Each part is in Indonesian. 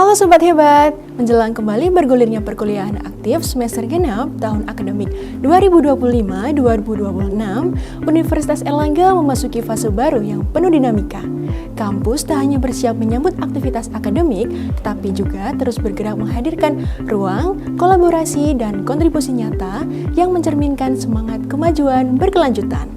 Halo Sobat Hebat, menjelang kembali bergulirnya perkuliahan aktif semester genap tahun akademik 2025-2026, Universitas Airlangga memasuki fase baru yang penuh dinamika. Kampus tak hanya bersiap menyambut aktivitas akademik, tetapi juga terus bergerak menghadirkan ruang, kolaborasi, dan kontribusi nyata yang mencerminkan semangat kemajuan berkelanjutan.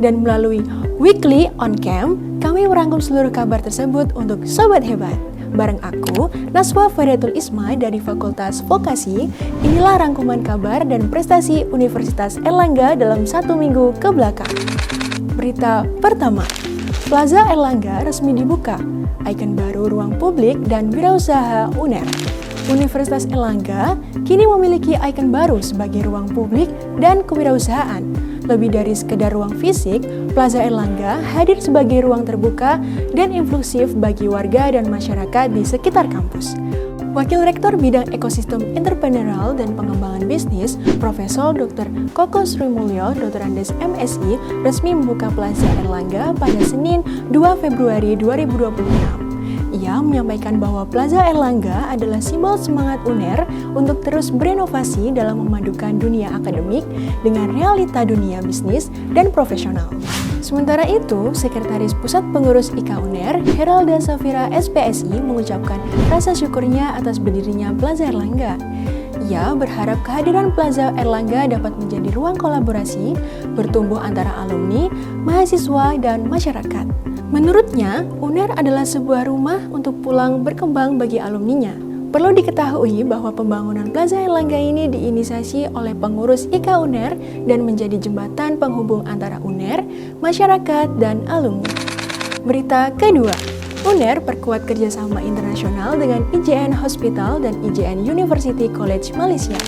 Dan melalui Weekly On Cam, kami merangkum seluruh kabar tersebut untuk Sobat Hebat. Bareng aku, Naswa Fariatul Isma dari Fakultas Vokasi, inilah rangkuman kabar dan prestasi Universitas Airlangga dalam 1 minggu ke belakang. Berita pertama, Plaza Airlangga resmi dibuka, ikon baru ruang publik dan wirausaha UNER. Universitas Airlangga kini memiliki ikon baru sebagai ruang publik dan kewirausahaan. Lebih dari sekedar ruang fisik, Plaza Airlangga hadir sebagai ruang terbuka dan inklusif bagi warga dan masyarakat di sekitar kampus. Wakil Rektor Bidang Ekosistem Entrepreneurial dan Pengembangan Bisnis, Profesor Dr. Koko Sri Mulyo, Dr. Andes MSI, resmi membuka Plaza Airlangga pada Senin 2 Februari 2026. Ia menyampaikan bahwa Plaza Airlangga adalah simbol semangat UNER untuk terus berinovasi dalam memadukan dunia akademik dengan realita dunia bisnis dan profesional. Sementara itu, Sekretaris Pusat Pengurus IKA UNER, Heralda Safira SPSI, mengucapkan rasa syukurnya atas berdirinya Plaza Airlangga. Ia berharap kehadiran Plaza Airlangga dapat menjadi ruang kolaborasi, bertumbuh antara alumni, mahasiswa, dan masyarakat. Menurutnya, UNER adalah sebuah rumah untuk pulang berkembang bagi alumninya. Perlu diketahui bahwa pembangunan Plaza Airlangga ini diinisiasi oleh pengurus IKA UNER dan menjadi jembatan penghubung antara UNER, masyarakat, dan alumni. Berita kedua, UNER perkuat kerjasama internasional dengan IJN Hospital dan IJN University College Malaysia.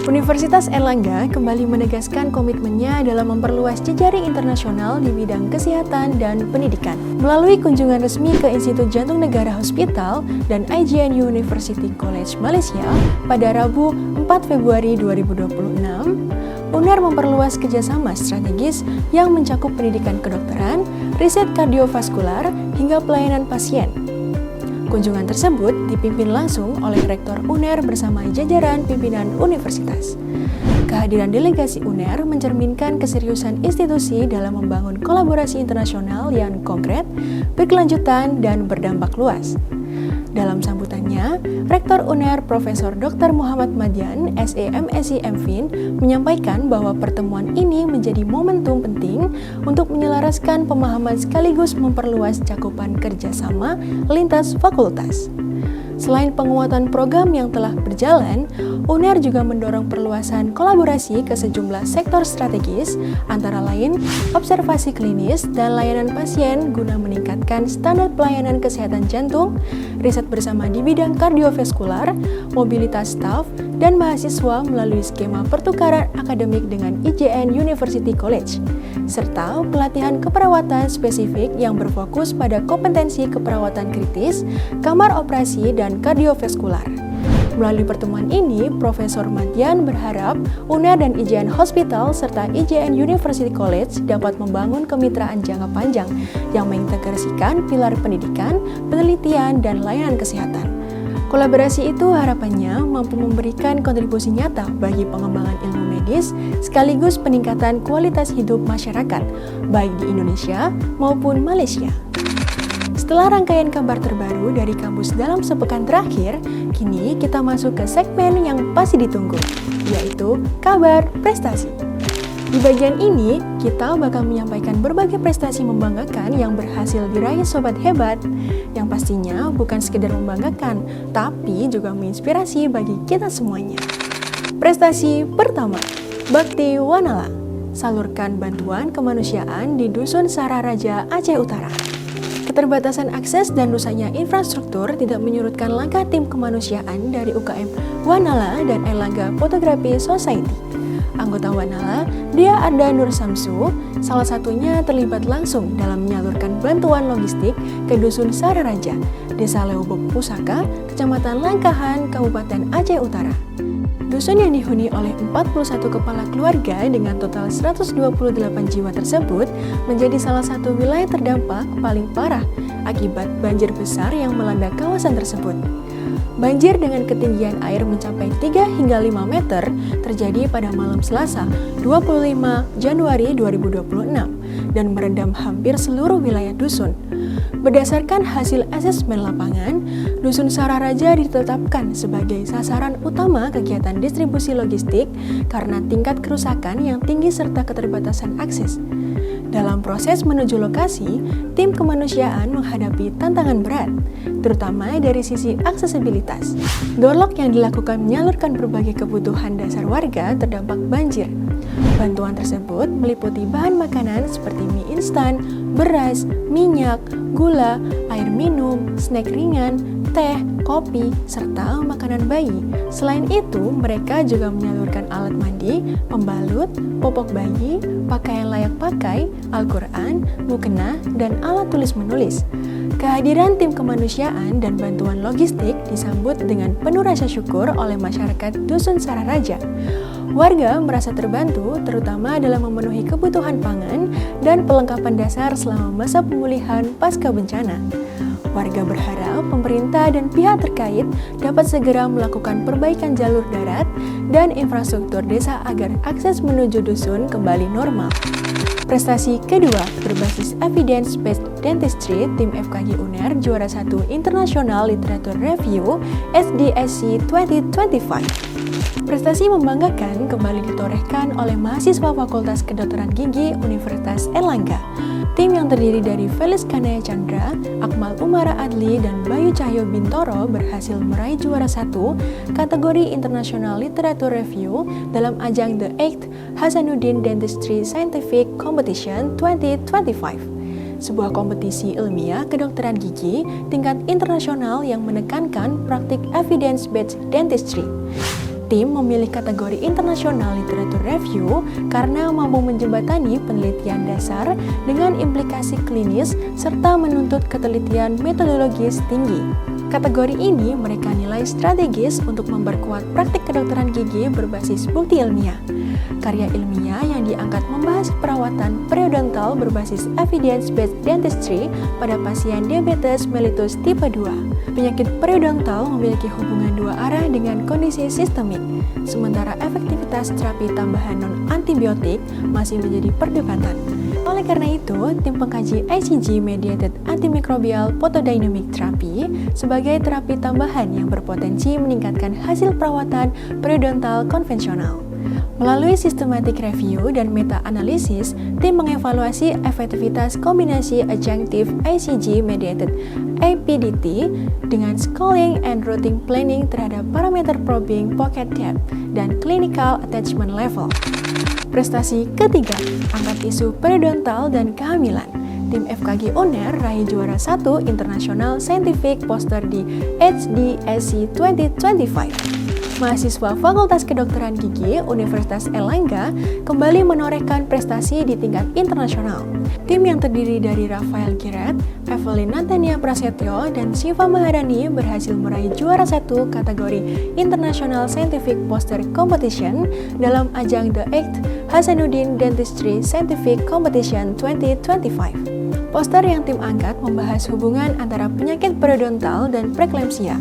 Universitas Airlangga kembali menegaskan komitmennya dalam memperluas jejaring internasional di bidang kesehatan dan pendidikan. Melalui kunjungan resmi ke Institut Jantung Negara Hospital dan IJN University College Malaysia pada Rabu 4 Februari 2026, UNER memperluas kerjasama strategis yang mencakup pendidikan kedokteran, riset kardiovaskular, hingga pelayanan pasien. Kunjungan tersebut dipimpin langsung oleh Rektor UNER bersama jajaran pimpinan universitas. Kehadiran delegasi UNER mencerminkan keseriusan institusi dalam membangun kolaborasi internasional yang konkret, berkelanjutan, dan berdampak luas. Dalam sambutannya, Rektor UNER Profesor Dr. Muhammad Madian, SEMSI MFin, menyampaikan bahwa pertemuan ini menjadi momentum penting untuk menyelaraskan pemahaman sekaligus memperluas cakupan kerjasama lintas fakultas. Selain penguatan program yang telah berjalan, UNER juga mendorong perluasan kolaborasi ke sejumlah sektor strategis, antara lain observasi klinis dan layanan pasien guna meningkatkan standar pelayanan kesehatan jantung, riset bersama di bidang kardiovaskular, mobilitas staf, dan mahasiswa melalui skema pertukaran akademik dengan IJN University College, serta pelatihan keperawatan spesifik yang berfokus pada kompetensi keperawatan kritis, kamar operasi, dan kardiovaskular. Melalui pertemuan ini, Profesor Madian berharap UNER dan IJN Hospital serta IJN University College dapat membangun kemitraan jangka panjang yang mengintegrasikan pilar pendidikan, penelitian, dan layanan kesehatan. Kolaborasi itu harapannya mampu memberikan kontribusi nyata bagi pengembangan ilmu medis sekaligus peningkatan kualitas hidup masyarakat, baik di Indonesia maupun Malaysia. Setelah rangkaian kabar terbaru dari kampus dalam sepekan terakhir, kini kita masuk ke segmen yang pasti ditunggu, yaitu kabar prestasi. Di bagian ini, kita bakal menyampaikan berbagai prestasi membanggakan yang berhasil diraih Sobat Hebat, yang pastinya bukan sekedar membanggakan, tapi juga menginspirasi bagi kita semuanya. Prestasi pertama, Bakti Wanala, salurkan bantuan kemanusiaan di Dusun Sararaja, Aceh Utara. Keterbatasan akses dan rusaknya infrastruktur tidak menyurutkan langkah tim kemanusiaan dari UKM Wanala dan Airlangga Photography Society. Anggota Wanala, Dia Arda Nur Samsu, salah satunya terlibat langsung dalam menyalurkan bantuan logistik ke Dusun Sararaja, Desa Leobok Pusaka, Kecamatan Langkahan, Kabupaten Aceh Utara. Dusun yang dihuni oleh 41 kepala keluarga dengan total 128 jiwa tersebut menjadi salah satu wilayah terdampak paling parah akibat banjir besar yang melanda kawasan tersebut. Banjir dengan ketinggian air mencapai 3 hingga 5 meter terjadi pada malam Selasa 25 Januari 2026 dan merendam hampir seluruh wilayah dusun. Berdasarkan hasil asesmen lapangan, Dusun Sararaja ditetapkan sebagai sasaran utama kegiatan distribusi logistik karena tingkat kerusakan yang tinggi serta keterbatasan akses. Dalam proses menuju lokasi, tim kemanusiaan menghadapi tantangan berat, terutama dari sisi aksesibilitas. Dorlok yang dilakukan menyalurkan berbagai kebutuhan dasar warga terdampak banjir. Bantuan tersebut meliputi bahan makanan seperti mie instan, beras, minyak, gula, air minum, snack ringan, teh, kopi, serta makanan bayi. Selain itu, mereka juga menyalurkan alat mandi, pembalut, popok bayi, pakaian layak pakai, Al-Quran, mukena, dan alat tulis-menulis. Kehadiran tim kemanusiaan dan bantuan logistik disambut dengan penuh rasa syukur oleh masyarakat Dusun Sararaja. Warga merasa terbantu terutama dalam memenuhi kebutuhan pangan dan perlengkapan dasar selama masa pemulihan pasca bencana. Warga berharap pemerintah dan pihak terkait dapat segera melakukan perbaikan jalur darat dan infrastruktur desa agar akses menuju dusun kembali normal. Prestasi kedua berbasis Evidence-Based Dentistry, tim FKG UNER juara 1 International Literature Review SDSC 2025. Prestasi membanggakan kembali ditorehkan oleh mahasiswa Fakultas Kedokteran Gigi Universitas Airlangga. Tim yang terdiri dari Felis Kanaya Chandra, Akmal Umara Adli, dan Bayu Cahyo Bintoro berhasil meraih juara 1 kategori International Literature Review dalam ajang The 8th Hasanuddin Dentistry Scientific Competition 2025. Sebuah kompetisi ilmiah kedokteran gigi tingkat internasional yang menekankan praktik evidence-based dentistry. Tim memilih kategori International Literature Review karena mampu menjembatani penelitian dasar dengan implikasi klinis serta menuntut ketelitian metodologis tinggi. Kategori ini mereka nilai strategis untuk memperkuat praktik kedokteran gigi berbasis bukti ilmiah. Karya ilmiah yang diangkat membahas perawatan periodontal berbasis evidence-based dentistry pada pasien diabetes mellitus tipe 2. Penyakit periodontal memiliki hubungan dua arah dengan kondisi sistemik, sementara efektivitas terapi tambahan non-antibiotik masih menjadi perdebatan. Oleh karena itu, tim pengkaji ICG-mediated antimicrobial photodynamic therapy sebagai terapi tambahan yang berpotensi meningkatkan hasil perawatan periodontal konvensional. Melalui systematic review dan meta-analisis, tim mengevaluasi efektivitas kombinasi adjunctive ICG-mediated APDT dengan schooling and routing planning terhadap parameter probing pocket depth dan clinical attachment level. Prestasi ketiga, angkat isu periodontal dan kehamilan. Tim FKG UNER raih juara 1 International Scientific Poster di HDSC 2025. Mahasiswa Fakultas Kedokteran Gigi Universitas Airlangga kembali menorehkan prestasi di tingkat internasional. Tim yang terdiri dari Rafael Giret, Evelyn Natania Prasetyo, dan Siva Maharani berhasil meraih juara 1 kategori International Scientific Poster Competition dalam ajang The 8th Hasanuddin Dentistry Scientific Competition 2025. Poster yang tim angkat membahas hubungan antara penyakit periodontal dan preeklamsia,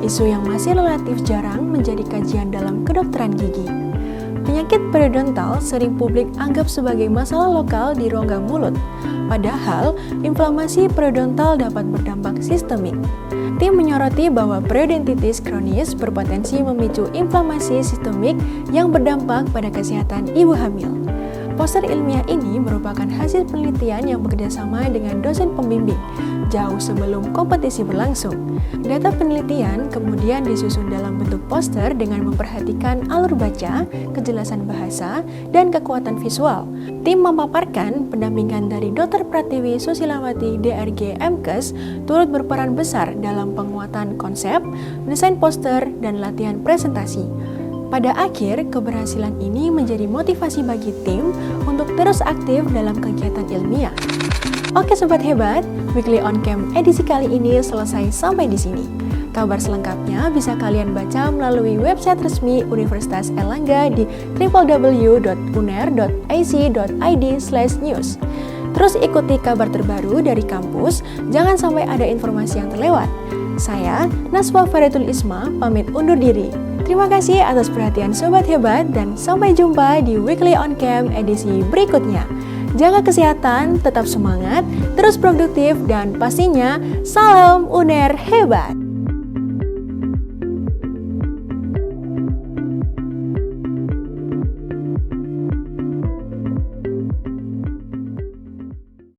isu yang masih relatif jarang menjadi kajian dalam kedokteran gigi. Penyakit periodontal sering publik anggap sebagai masalah lokal di rongga mulut, padahal inflamasi periodontal dapat berdampak sistemik. Tim menyoroti bahwa periodontitis kronis berpotensi memicu inflamasi sistemik yang berdampak pada kesehatan ibu hamil. Poster ilmiah ini merupakan hasil penelitian yang bekerjasama dengan dosen pembimbing jauh sebelum kompetisi berlangsung. Data penelitian kemudian disusun dalam bentuk poster dengan memperhatikan alur baca, kejelasan bahasa, dan kekuatan visual. Tim memaparkan pendampingan dari Dr. Pratiwi Susilawati DRG MKes turut berperan besar dalam penguatan konsep, desain poster, dan latihan presentasi. Pada akhir, keberhasilan ini menjadi motivasi bagi tim untuk terus aktif dalam kegiatan ilmiah. Oke Sobat Hebat, Weekly On Cam edisi kali ini selesai sampai di sini. Kabar selengkapnya bisa kalian baca melalui website resmi Universitas Airlangga di www.uner.ac.id/news. Terus ikuti kabar terbaru dari kampus, jangan sampai ada informasi yang terlewat. Saya, Naswa Faritul Isma, pamit undur diri. Terima kasih atas perhatian Sobat Hebat dan sampai jumpa di Weekly On Cam edisi berikutnya. Jaga kesehatan, tetap semangat, terus produktif, dan pastinya salam UNER hebat!